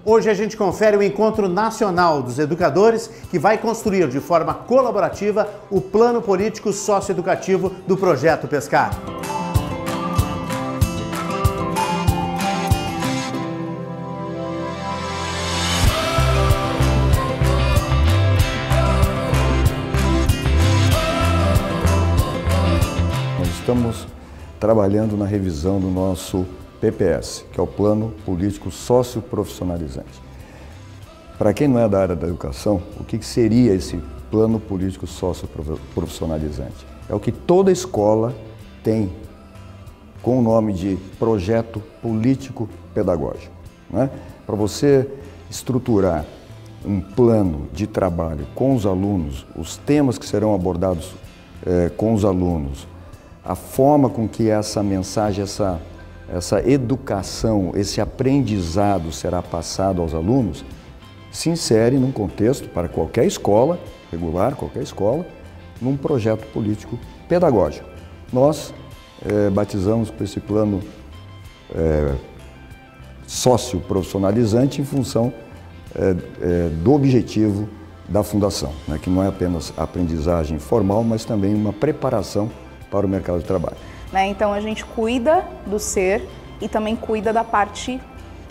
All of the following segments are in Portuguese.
Hoje a gente confere o Encontro Nacional dos Educadores, que vai construir de forma colaborativa o plano político socioeducativo do Projeto Pescar. Nós estamos trabalhando na revisão do nosso PPS, que é o Plano Político Socioprofissionalizante. Para quem não é da área da educação, o que seria esse Plano Político Socioprofissionalizante? É o que toda escola tem com o nome de Projeto Político Pedagógico, né? Para você estruturar um plano de trabalho com os alunos, os temas que serão abordados com os alunos, a forma com que essa mensagem, essa educação, esse aprendizado será passado aos alunos, se insere num contexto para qualquer escola, regular, qualquer escola, num projeto político pedagógico. Nós batizamos com esse plano socioprofissionalizante em função do objetivo da Fundação, né, que não é apenas aprendizagem formal, mas também uma preparação para o mercado de trabalho. Então a gente cuida do ser e também cuida da parte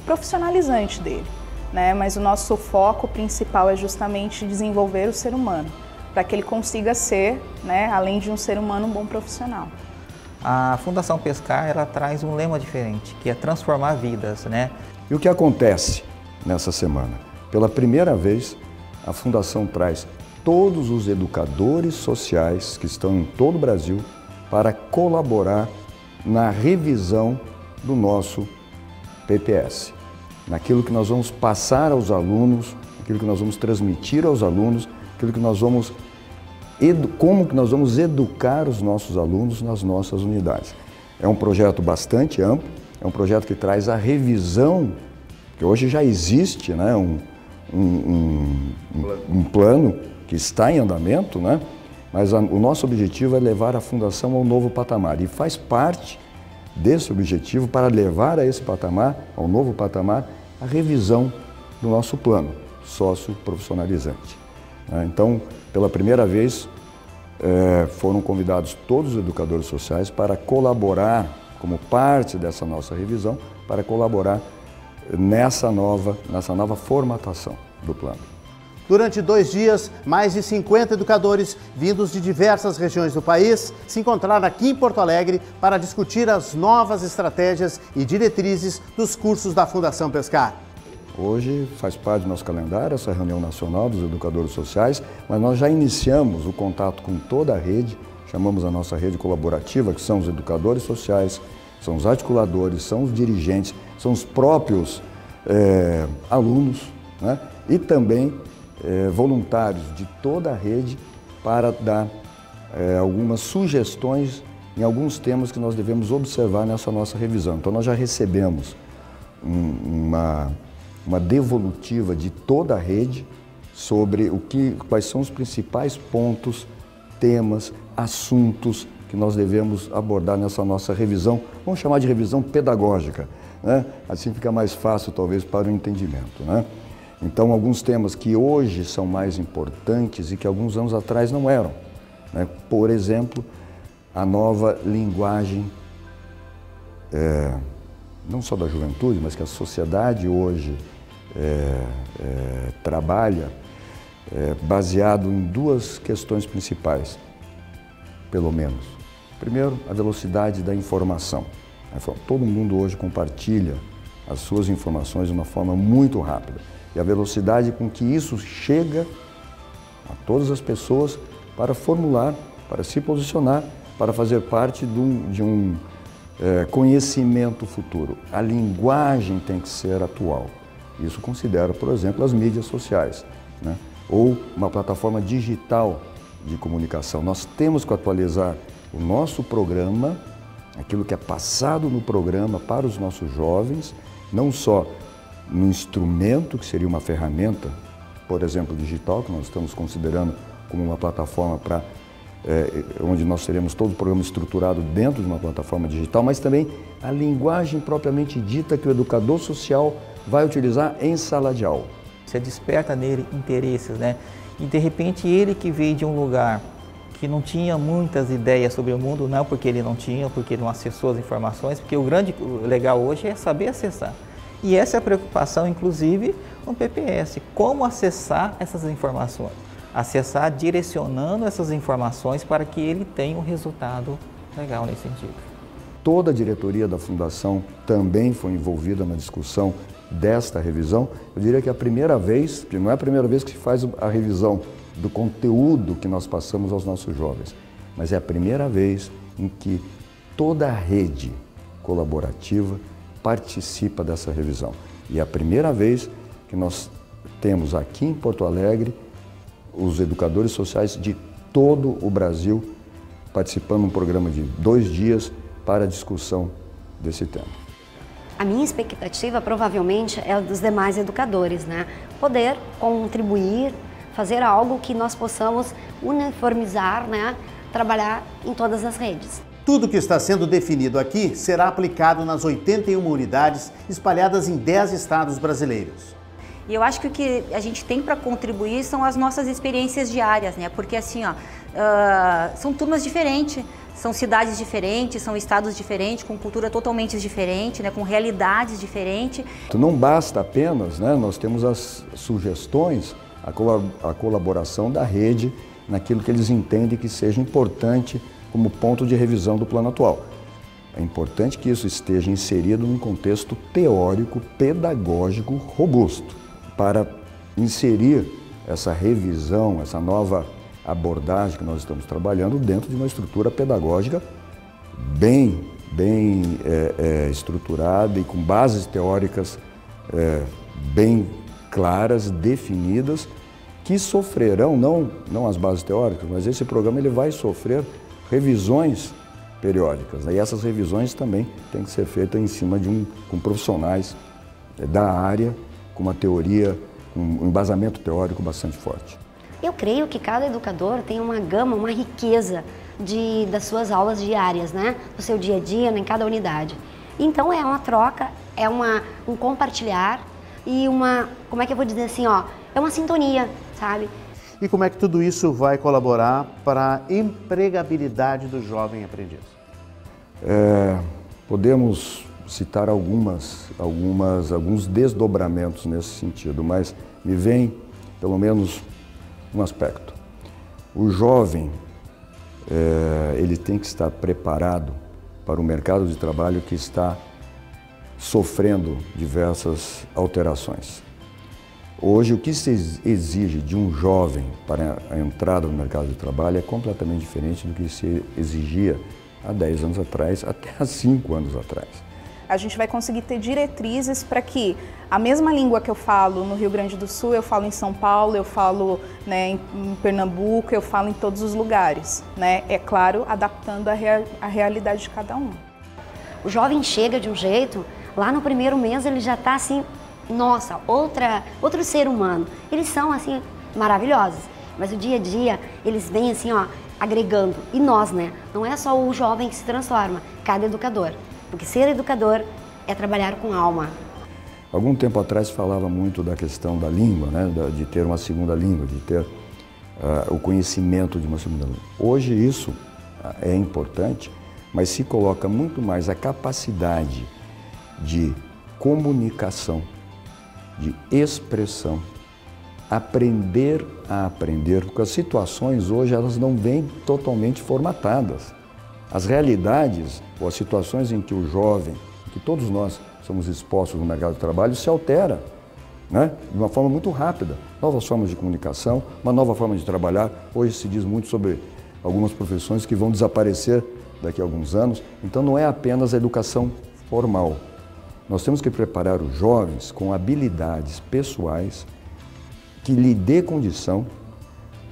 profissionalizante dele, né? Mas o nosso foco principal é justamente desenvolver o ser humano, para que ele consiga ser, né, além de um ser humano, um bom profissional. A Fundação Pescar, ela traz um lema diferente, que é transformar vidas, né? E o que acontece nessa semana? Pela primeira vez, a Fundação traz todos os educadores sociais que estão em todo o Brasil para colaborar na revisão do nosso PPS, naquilo que nós vamos passar aos alunos, aquilo que nós vamos transmitir aos alunos, aquilo que nós vamos como que nós vamos educar os nossos alunos nas nossas unidades. É um projeto bastante amplo, é um projeto que traz a revisão, que hoje já existe, né, um plano que está em andamento, né? Mas o nosso objetivo é levar a Fundação ao novo patamar e faz parte desse objetivo para levar a esse patamar, ao novo patamar, a revisão do nosso plano socioprofissionalizante. Então, pela primeira vez, foram convidados todos os educadores sociais para colaborar, como parte dessa nossa revisão, para colaborar nessa nova formatação do plano. Durante 2 dias, mais de 50 educadores vindos de diversas regiões do país se encontraram aqui em Porto Alegre para discutir as novas estratégias e diretrizes dos cursos da Fundação Pescar. Hoje faz parte do nosso calendário essa reunião nacional dos educadores sociais, mas nós já iniciamos o contato com toda a rede, chamamos a nossa rede colaborativa, que são os educadores sociais, são os articuladores, são os dirigentes, são os próprios alunos, né? E também voluntários de toda a rede para dar algumas sugestões em alguns temas que nós devemos observar nessa nossa revisão. Então nós já recebemos uma devolutiva de toda a rede sobre quais são os principais pontos, temas, assuntos que nós devemos abordar nessa nossa revisão, vamos chamar de revisão pedagógica, né? Assim fica mais fácil talvez para o entendimento, né? Então, alguns temas que hoje são mais importantes e que alguns anos atrás não eram, né? Por exemplo, a nova linguagem, não só da juventude, mas que a sociedade hoje trabalha, baseado em 2 questões principais, pelo menos. Primeiro, a velocidade da informação. Todo mundo hoje compartilha as suas informações de uma forma muito rápida. E a velocidade com que isso chega a todas as pessoas para formular, para se posicionar, para fazer parte de um conhecimento futuro. A linguagem tem que ser atual. Isso considera, por exemplo, as mídias sociais, né? Ou uma plataforma digital de comunicação. Nós temos que atualizar o nosso programa, aquilo que é passado no programa para os nossos jovens, não só no instrumento, que seria uma ferramenta, por exemplo, digital, que nós estamos considerando como uma plataforma onde nós teremos todo o programa estruturado dentro de uma plataforma digital, mas também a linguagem propriamente dita que o educador social vai utilizar em sala de aula. Você desperta nele interesses, né? E de repente ele que veio de um lugar que não tinha muitas ideias sobre o mundo, não porque ele não tinha, porque ele não acessou as informações, porque o legal hoje é saber acessar. E essa é a preocupação, inclusive, no PPS, como acessar essas informações. Acessar direcionando essas informações para que ele tenha um resultado legal nesse sentido. Toda a diretoria da Fundação também foi envolvida na discussão desta revisão. Eu diria que é a primeira vez, que não é a primeira vez que se faz a revisão do conteúdo que nós passamos aos nossos jovens, mas é a primeira vez em que toda a rede colaborativa participa dessa revisão. E é a primeira vez que nós temos aqui em Porto Alegre os educadores sociais de todo o Brasil participando de um programa de 2 dias para a discussão desse tema. A minha expectativa provavelmente é dos demais educadores, né? Poder contribuir, fazer algo que nós possamos uniformizar, né? Trabalhar em todas as redes. Tudo que está sendo definido aqui será aplicado nas 81 unidades espalhadas em 10 estados brasileiros. E eu acho que o que a gente tem para contribuir são as nossas experiências diárias, né? Porque assim, ó, são turmas diferentes, são cidades diferentes, são estados diferentes, com cultura totalmente diferente, né? Com realidades diferentes. Não basta apenas, né? Nós temos as sugestões, a colaboração da rede naquilo que eles entendem que seja importante como ponto de revisão do plano atual. É importante que isso esteja inserido num contexto teórico, pedagógico robusto, para inserir essa revisão, essa nova abordagem que nós estamos trabalhando dentro de uma estrutura pedagógica bem estruturada e com bases teóricas bem claras, definidas, que sofrerão, não as bases teóricas, mas esse programa ele vai sofrer revisões periódicas, né? E essas revisões também têm que ser feitas em cima com profissionais da área, com uma teoria, um embasamento teórico bastante forte. Eu creio que cada educador tem uma gama, uma riqueza das suas aulas diárias, né? Do seu dia a dia, em cada unidade. Então é uma troca, é um compartilhar e como é que eu vou dizer assim, ó, é uma sintonia, sabe? E como é que tudo isso vai colaborar para a empregabilidade do jovem aprendiz? Podemos citar alguns desdobramentos nesse sentido, mas me vem pelo menos um aspecto. O jovem, ele tem que estar preparado para o mercado de trabalho que está sofrendo diversas alterações. Hoje, o que se exige de um jovem para a entrada no mercado de trabalho é completamente diferente do que se exigia há 10 anos atrás, até há 5 anos atrás. A gente vai conseguir ter diretrizes para que a mesma língua que eu falo no Rio Grande do Sul, eu falo em São Paulo, eu falo, né, em Pernambuco, eu falo em todos os lugares, né? É claro, adaptando a realidade de cada um. O jovem chega de um jeito, lá no primeiro mês ele já está assim, nossa, outro ser humano. Eles são assim maravilhosos, mas o dia a dia eles vêm assim, ó, agregando. E nós, né? Não é só o jovem que se transforma, cada educador. Porque ser educador é trabalhar com alma. Algum tempo atrás falava muito da questão da língua, né? De ter uma segunda língua, de ter o conhecimento de uma segunda língua. Hoje isso é importante, mas se coloca muito mais a capacidade de comunicação, de expressão, aprender a aprender, porque as situações hoje elas não vêm totalmente formatadas. As realidades ou as situações em que o jovem, que todos nós somos expostos no mercado de trabalho, se altera, né? De uma forma muito rápida. Novas formas de comunicação, uma nova forma de trabalhar. Hoje se diz muito sobre algumas profissões que vão desaparecer daqui a alguns anos. Então não é apenas a educação formal. Nós temos que preparar os jovens com habilidades pessoais que lhe dê condição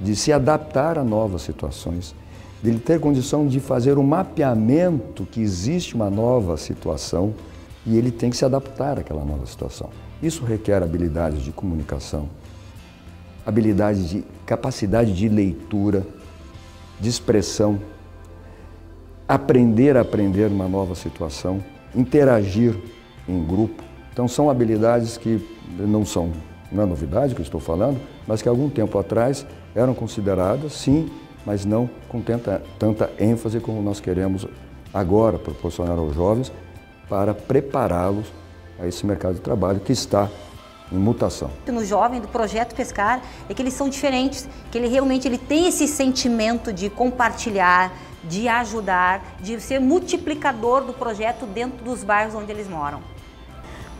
de se adaptar a novas situações, de ele ter condição de fazer um mapeamento que existe uma nova situação e ele tem que se adaptar àquela nova situação. Isso requer habilidades de comunicação, habilidade de capacidade de leitura, de expressão, aprender a aprender uma nova situação, interagir em grupo, Então são habilidades que não é novidade que eu estou falando, mas que há algum tempo atrás eram consideradas, sim, mas não com tanta ênfase como nós queremos agora proporcionar aos jovens para prepará-los a esse mercado de trabalho que está em mutação. No jovem do Projeto Pescar é que eles são diferentes, que ele realmente tem esse sentimento de compartilhar, de ajudar, de ser multiplicador do projeto dentro dos bairros onde eles moram.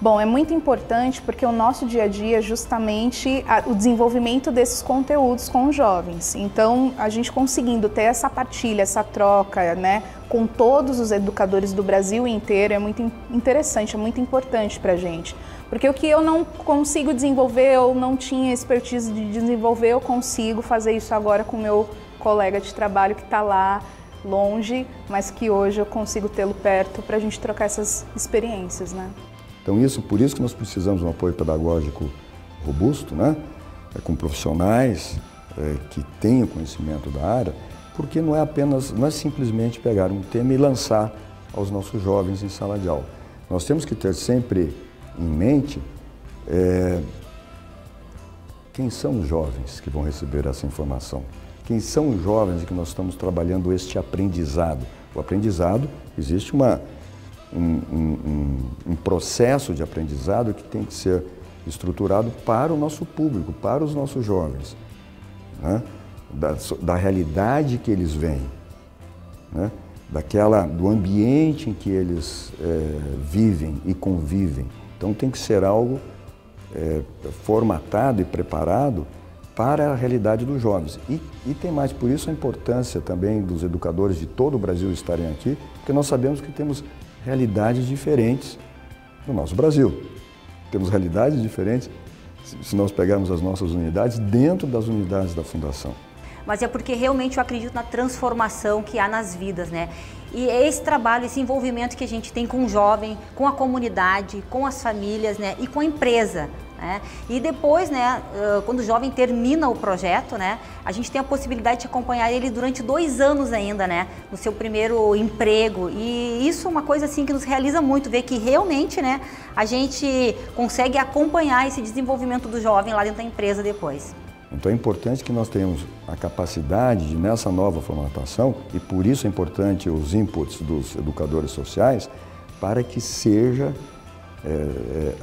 Bom, é muito importante porque o nosso dia a dia é justamente o desenvolvimento desses conteúdos com os jovens. Então, a gente conseguindo ter essa partilha, essa troca, né, com todos os educadores do Brasil inteiro é muito interessante, é muito importante para a gente. Porque o que eu não consigo desenvolver, ou não tinha expertise de desenvolver, eu consigo fazer isso agora com o meu colega de trabalho que está lá longe, mas que hoje eu consigo tê-lo perto para a gente trocar essas experiências, né? Então por isso que nós precisamos de um apoio pedagógico robusto, né? Com profissionais que tenham conhecimento da área, porque não é simplesmente pegar um tema e lançar aos nossos jovens em sala de aula. Nós temos que ter sempre em mente quem são os jovens que vão receber essa informação, quem são os jovens em que nós estamos trabalhando este aprendizado. O aprendizado, existe um processo de aprendizado que tem que ser estruturado para o nosso público, para os nossos jovens, né? Da realidade que eles veem, né? Do ambiente em que eles vivem e convivem. Então tem que ser algo formatado e preparado para a realidade dos jovens. E tem mais, por isso a importância também dos educadores de todo o Brasil estarem aqui, porque nós sabemos que temos realidades diferentes no nosso Brasil. Temos realidades diferentes se nós pegarmos as nossas unidades dentro das unidades da Fundação. Mas é porque realmente eu acredito na transformação que há nas vidas, né? E é esse trabalho, esse envolvimento que a gente tem com o jovem, com a comunidade, com as famílias, né? E com a empresa, né? E depois, né, quando o jovem termina o projeto, né, a gente tem a possibilidade de acompanhar ele durante 2 anos ainda, né, no seu primeiro emprego. E isso é uma coisa assim que nos realiza muito, ver que realmente, né, a gente consegue acompanhar esse desenvolvimento do jovem lá dentro da empresa depois. Então é importante que nós tenhamos a capacidade de, nessa nova formatação, e por isso é importante os inputs dos educadores sociais, para que seja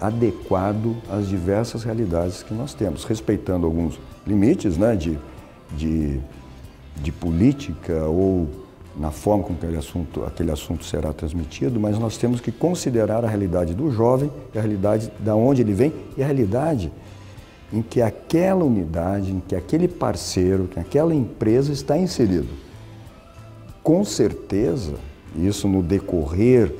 adequado às diversas realidades que nós temos, respeitando alguns limites, né, de política ou na forma como aquele assunto será transmitido, mas nós temos que considerar a realidade do jovem, a realidade de onde ele vem e a realidade em que aquela unidade, em que aquele parceiro, que aquela empresa está inserido. Com certeza, isso no decorrer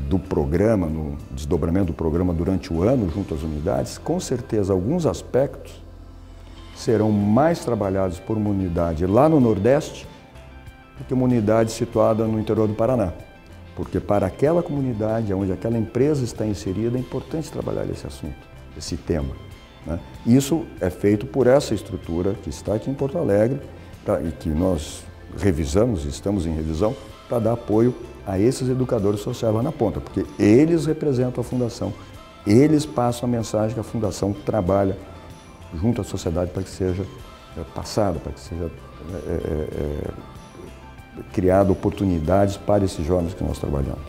do programa, no desdobramento do programa durante o ano, junto às unidades, com certeza alguns aspectos serão mais trabalhados por uma unidade lá no Nordeste do que uma unidade situada no interior do Paraná. Porque para aquela comunidade, onde aquela empresa está inserida, é importante trabalhar esse assunto, esse tema, né? Isso é feito por essa estrutura que está aqui em Porto Alegre e que nós revisamos, estamos em revisão, para dar apoio a esses educadores sociais lá na ponta, porque eles representam a Fundação, eles passam a mensagem que a Fundação trabalha junto à sociedade para que seja passada, para que seja criada oportunidades para esses jovens que nós trabalhamos.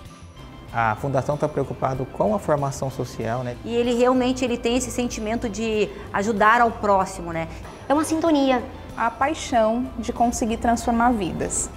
A Fundação está preocupada com a formação social, né? E ele realmente tem esse sentimento de ajudar ao próximo, né? É uma sintonia. A paixão de conseguir transformar vidas.